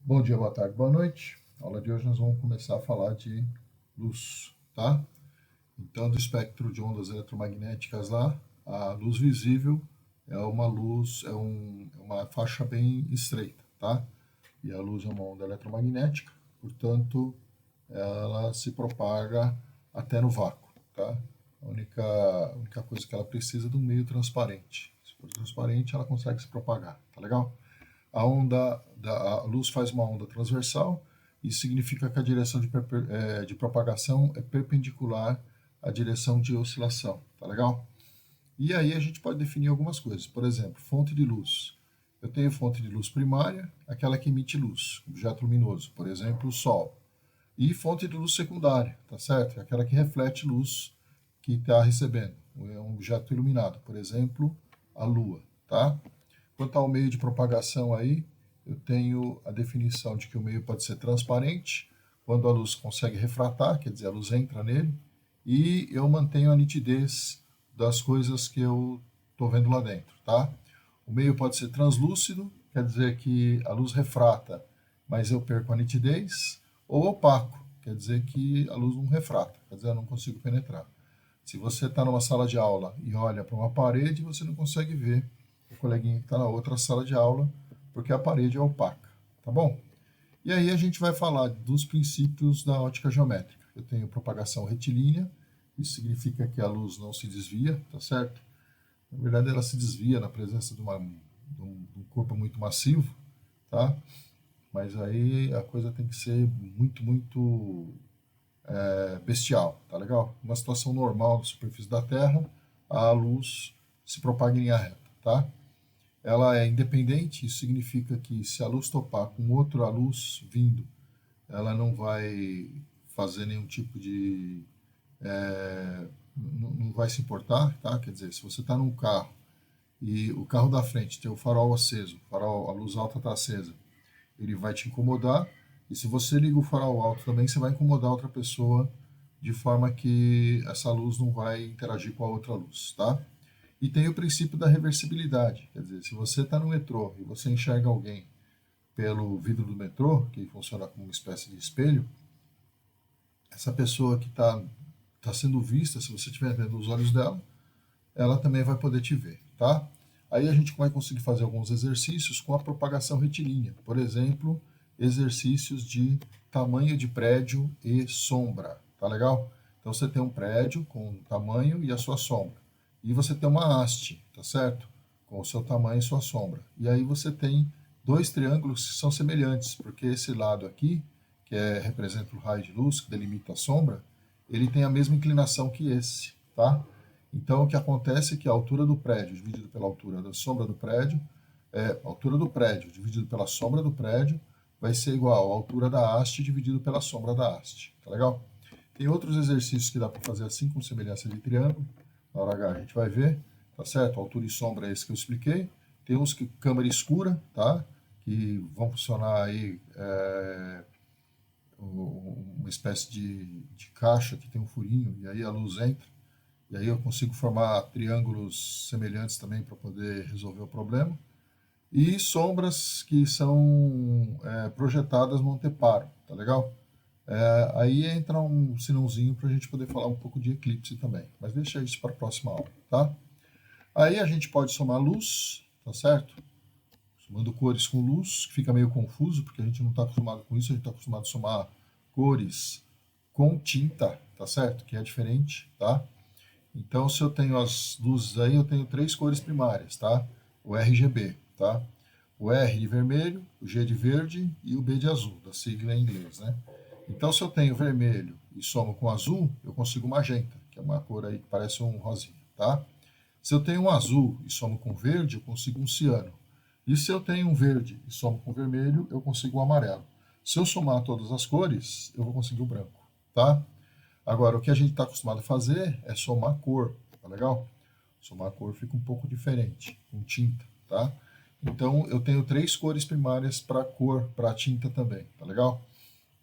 Bom dia, boa tarde, boa noite. Na aula de hoje nós vamos começar a falar de luz, tá? Então, do espectro de ondas eletromagnéticas lá, a luz visível é uma luz, é uma faixa bem estreita, tá? E a luz é uma onda eletromagnética, portanto, ela se propaga até no vácuo, tá? A única coisa que ela precisa é de um meio transparente. Se for transparente, ela consegue se propagar, tá legal? A luz faz uma onda transversal, isso significa que a direção de propagação é perpendicular à direção de oscilação, tá legal? E aí a gente pode definir algumas coisas, por exemplo, fonte de luz. Eu tenho fonte de luz primária, aquela que emite luz, objeto luminoso, por exemplo, o Sol. E fonte de luz secundária, tá certo? É aquela que reflete luz que está recebendo, é um objeto iluminado, por exemplo, a Lua, tá? Quanto ao meio de propagação aí, eu tenho a definição de que o meio pode ser transparente, quando a luz consegue refratar, quer dizer, a luz entra nele, e eu mantenho a nitidez das coisas que eu estou vendo lá dentro, tá? O meio pode ser translúcido, quer dizer que a luz refrata, mas eu perco a nitidez, ou opaco, quer dizer que a luz não refrata, quer dizer, eu não consigo penetrar. Se você está numa sala de aula e olha para uma parede, você não consegue ver o coleguinha que está na outra sala de aula, porque a parede é opaca, tá bom? E aí a gente vai falar dos princípios da ótica geométrica. Eu tenho propagação retilínea, isso significa que a luz não se desvia, tá certo? Na verdade, ela se desvia na presença de um corpo muito massivo, tá? Mas aí a coisa tem que ser muito bestial, tá legal? Numa situação normal da superfície da Terra, a luz se propaga em linha reta, tá? Ela é independente, isso significa que se a luz topar com outra luz vindo, ela não vai fazer nenhum tipo de. Não vai se importar, tá? Quer dizer, se você está num carro e o carro da frente tem o farol aceso, a luz alta está acesa, ele vai te incomodar, e se você liga o farol alto também, você vai incomodar outra pessoa de forma que essa luz não vai interagir com a outra luz, tá? E tem o princípio da reversibilidade, quer dizer, se você está no metrô e você enxerga alguém pelo vidro do metrô, que funciona como uma espécie de espelho, essa pessoa que tá sendo vista, se você estiver vendo os olhos dela, ela também vai poder te ver, tá? Aí a gente vai conseguir fazer alguns exercícios com a propagação retilínea, por exemplo, exercícios de tamanho de prédio e sombra, tá legal? Então você tem um prédio com o tamanho e a sua sombra. E você tem uma haste, tá certo? Com o seu tamanho e sua sombra. E aí você tem dois triângulos que são semelhantes, porque esse lado aqui, representa o raio de luz, que delimita a sombra, ele tem a mesma inclinação que esse, tá? Então o que acontece é que a altura do prédio dividido pela altura da sombra do prédio, a altura do prédio dividido pela sombra do prédio vai ser igual à altura da haste dividido pela sombra da haste, tá legal? Tem outros exercícios que dá para fazer assim com semelhança de triângulo. Na hora H a gente vai ver, tá certo? Altura e sombra é esse que eu expliquei. Tem uns que câmera escura, tá? Que vão funcionar aí uma espécie de caixa que tem um furinho e aí a luz entra. E aí eu consigo formar triângulos semelhantes também para poder resolver o problema. E sombras que são projetadas no anteparo, tá legal? Aí entra um sinãozinho para a gente poder falar um pouco de eclipse também. Mas deixa isso para a próxima aula, tá? Aí a gente pode somar luz, tá certo? Somando cores com luz, que fica meio confuso, porque a gente não está acostumado com isso, a gente está acostumado a somar cores com tinta, tá certo? Que é diferente, tá? Então, se eu tenho as luzes aí, eu tenho três cores primárias, tá? O RGB, tá? O R de vermelho, o G de verde e o B de azul, da sigla em inglês, né? Então, se eu tenho vermelho e somo com azul, eu consigo magenta, que é uma cor aí que parece um rosinha, tá? Se eu tenho um azul e somo com verde, eu consigo um ciano. E se eu tenho um verde e somo com vermelho, eu consigo um amarelo. Se eu somar todas as cores, eu vou conseguir o branco, tá? Agora, o que a gente está acostumado a fazer é somar cor, tá legal? Somar cor fica um pouco diferente, com tinta, tá? Então, eu tenho três cores primárias para cor, para tinta também, tá legal?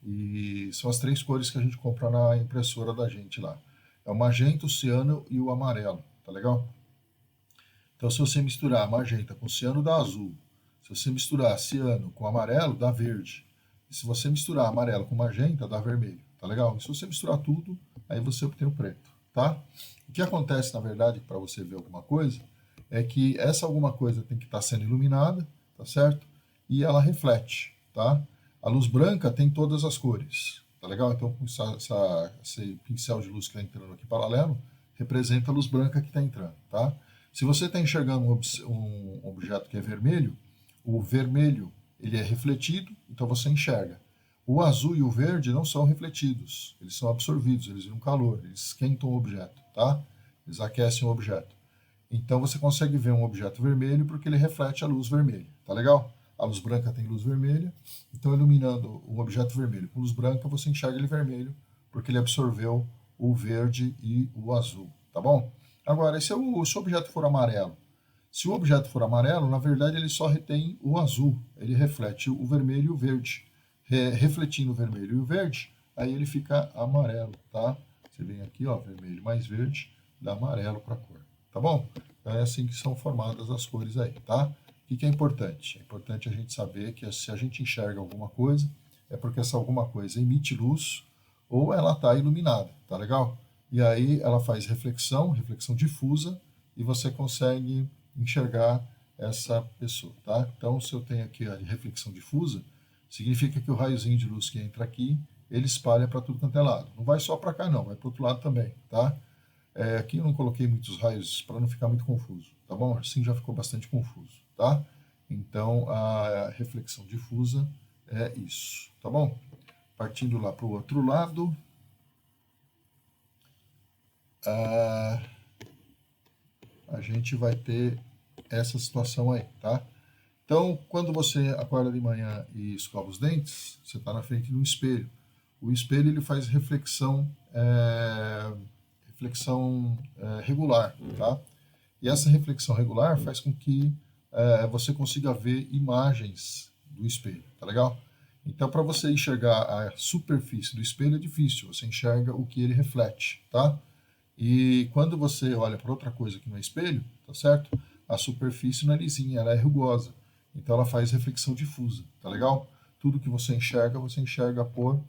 E são as três cores que a gente compra na impressora da gente lá. É o magenta, o ciano e o amarelo, tá legal? Então, se você misturar magenta com ciano, dá azul. Se você misturar ciano com amarelo, dá verde. E se você misturar amarelo com magenta, dá vermelho, tá legal? E se você misturar tudo, aí você obtém o preto, tá? O que acontece, na verdade, para você ver alguma coisa, é que essa alguma coisa tem que estar sendo iluminada, tá certo? E ela reflete, tá? A luz branca tem todas as cores, tá legal? Então, esse pincel de luz que está entrando aqui paralelo representa a luz branca que está entrando, tá? Se você está enxergando um objeto que é vermelho, o vermelho ele é refletido, então você enxerga. O azul e o verde não são refletidos, eles são absorvidos, eles viram calor, eles esquentam o objeto, tá? Eles aquecem o objeto. Então você consegue ver um objeto vermelho porque ele reflete a luz vermelha, tá legal? A luz branca tem luz vermelha, então iluminando um objeto vermelho com luz branca, você enxerga ele vermelho porque ele absorveu o verde e o azul, tá bom? Agora, se o objeto for amarelo, se o objeto for amarelo, na verdade ele só retém o azul, ele reflete o vermelho e o verde. Refletindo o vermelho e o verde, aí ele fica amarelo, tá? Você vem aqui, ó, vermelho mais verde, dá amarelo para a cor, tá bom? Então é assim que são formadas as cores aí, tá? O que é importante? É importante a gente saber que se a gente enxerga alguma coisa, é porque essa alguma coisa emite luz ou ela está iluminada, tá legal? E aí ela faz reflexão, reflexão difusa, e você consegue enxergar essa pessoa, tá? Então, se eu tenho aqui a reflexão difusa, significa que o raiozinho de luz que entra aqui, ele espalha para tudo quanto é lado. Não vai só para cá não, vai para o outro lado também, tá? Aqui eu não coloquei muitos raios para não ficar muito confuso, tá bom? Assim já ficou bastante confuso, tá? Então, a reflexão difusa é isso, tá bom? Partindo lá para o outro lado, a gente vai ter essa situação aí, tá? Então, quando você acorda de manhã e escova os dentes, você está na frente de um espelho. O espelho ele faz reflexão regular, tá? E essa reflexão regular faz com que você consiga ver imagens do espelho, tá legal? Então, para você enxergar a superfície do espelho é difícil, você enxerga o que ele reflete, tá? E quando você olha para outra coisa que no espelho, tá certo? A superfície não é lisinha, ela é rugosa. Então ela faz reflexão difusa, tá legal? Tudo que você enxerga por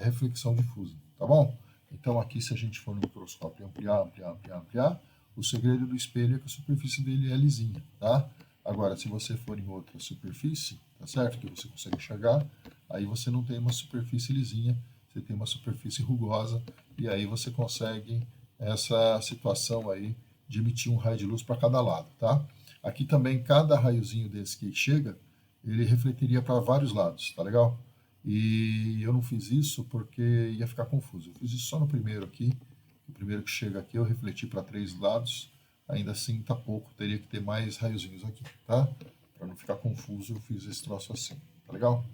reflexão difusa, tá bom? Então aqui, se a gente for no microscópio ampliar, o segredo do espelho é que a superfície dele é lisinha, tá? Agora, se você for em outra superfície, tá certo? Que você consegue enxergar, aí você não tem uma superfície lisinha, você tem uma superfície rugosa, e aí você consegue essa situação aí de emitir um raio de luz para cada lado, tá? Aqui também, cada raiozinho desse que chega, ele refletiria para vários lados, tá legal? E eu não fiz isso porque ia ficar confuso. Eu fiz isso só no primeiro aqui. O primeiro que chega aqui eu refleti para 3 lados. Ainda assim tá pouco, teria que ter mais raiozinhos aqui, tá? Para não ficar confuso, eu fiz esse troço assim, tá legal?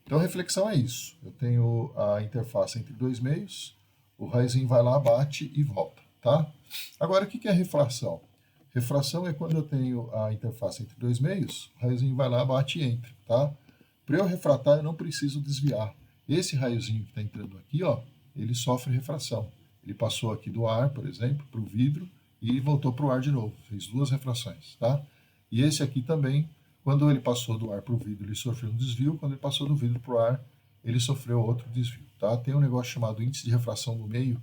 Então, a reflexão é isso. Eu tenho a interface entre dois meios, o raiozinho vai lá, bate e volta, tá? Agora, o que é refração? Refração é quando eu tenho a interface entre dois meios, o raiozinho vai lá, bate e entra, tá? Para eu refratar, eu não preciso desviar. Esse raiozinho que está entrando aqui, ó, ele sofre refração. Ele passou aqui do ar, por exemplo, para o vidro e voltou para o ar de novo. Fez 2 refrações, tá? E esse aqui também, quando ele passou do ar para o vidro, ele sofreu um desvio. Quando ele passou do vidro para o ar, ele sofreu outro desvio, tá? Tem um negócio chamado índice de refração no meio,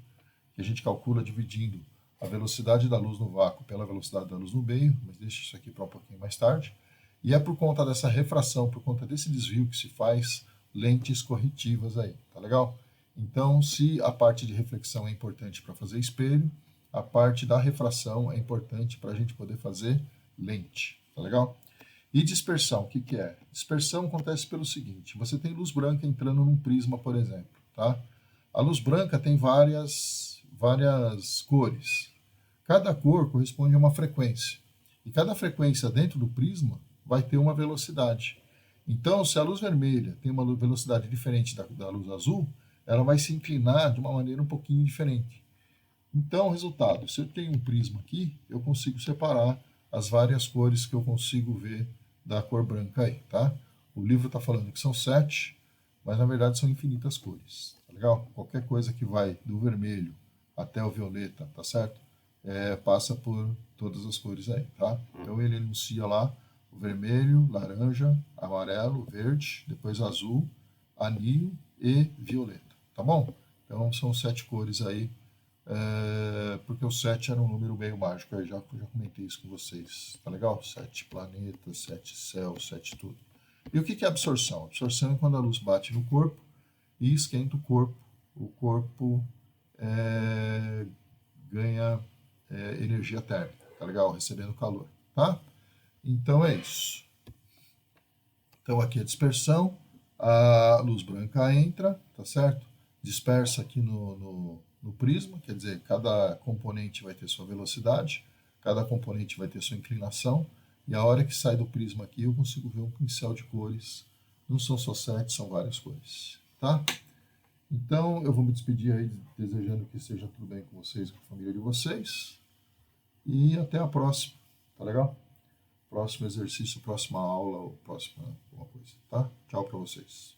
que a gente calcula dividindo a velocidade da luz no vácuo pela velocidade da luz no meio, mas deixa isso aqui para um pouquinho mais tarde. E é por conta dessa refração, por conta desse desvio que se faz lentes corretivas aí, tá legal? Então, se a parte de reflexão é importante para fazer espelho, a parte da refração é importante para a gente poder fazer lente, tá legal? E dispersão, o que é? Dispersão acontece pelo seguinte, você tem luz branca entrando num prisma, por exemplo, tá? A luz branca tem várias cores. Cada cor corresponde a uma frequência. E cada frequência dentro do prisma vai ter uma velocidade. Então, se a luz vermelha tem uma velocidade diferente da luz azul, ela vai se inclinar de uma maneira um pouquinho diferente. Então, resultado, se eu tenho um prisma aqui, eu consigo separar as várias cores que eu consigo ver da cor branca aí, tá? O livro está falando que são 7, mas na verdade são infinitas cores, tá legal? Qualquer coisa que vai do vermelho até o violeta, tá certo? Passa por todas as cores aí, tá? Então ele enuncia lá o vermelho, laranja, amarelo, verde, depois azul, anil e violeta, tá bom? Então são 7 cores aí, porque o 7 era um número meio mágico, eu já comentei isso com vocês, tá legal? 7 planetas, 7 céus, 7 tudo. E o que é absorção? Absorção é quando a luz bate no corpo e esquenta o corpo ganha energia térmica, tá legal? Recebendo calor, tá? Então é isso. Então aqui a dispersão, a luz branca entra, tá certo? Dispersa aqui no prisma, quer dizer, cada componente vai ter sua velocidade, cada componente vai ter sua inclinação, e a hora que sai do prisma aqui eu consigo ver um pincel de cores. Não são só 7, são várias cores, tá? Então eu vou me despedir aí desejando que esteja tudo bem com vocês, com a família de vocês, e até a próxima, tá legal? Próximo exercício, próxima aula ou próxima alguma coisa, tá? Tchau para vocês.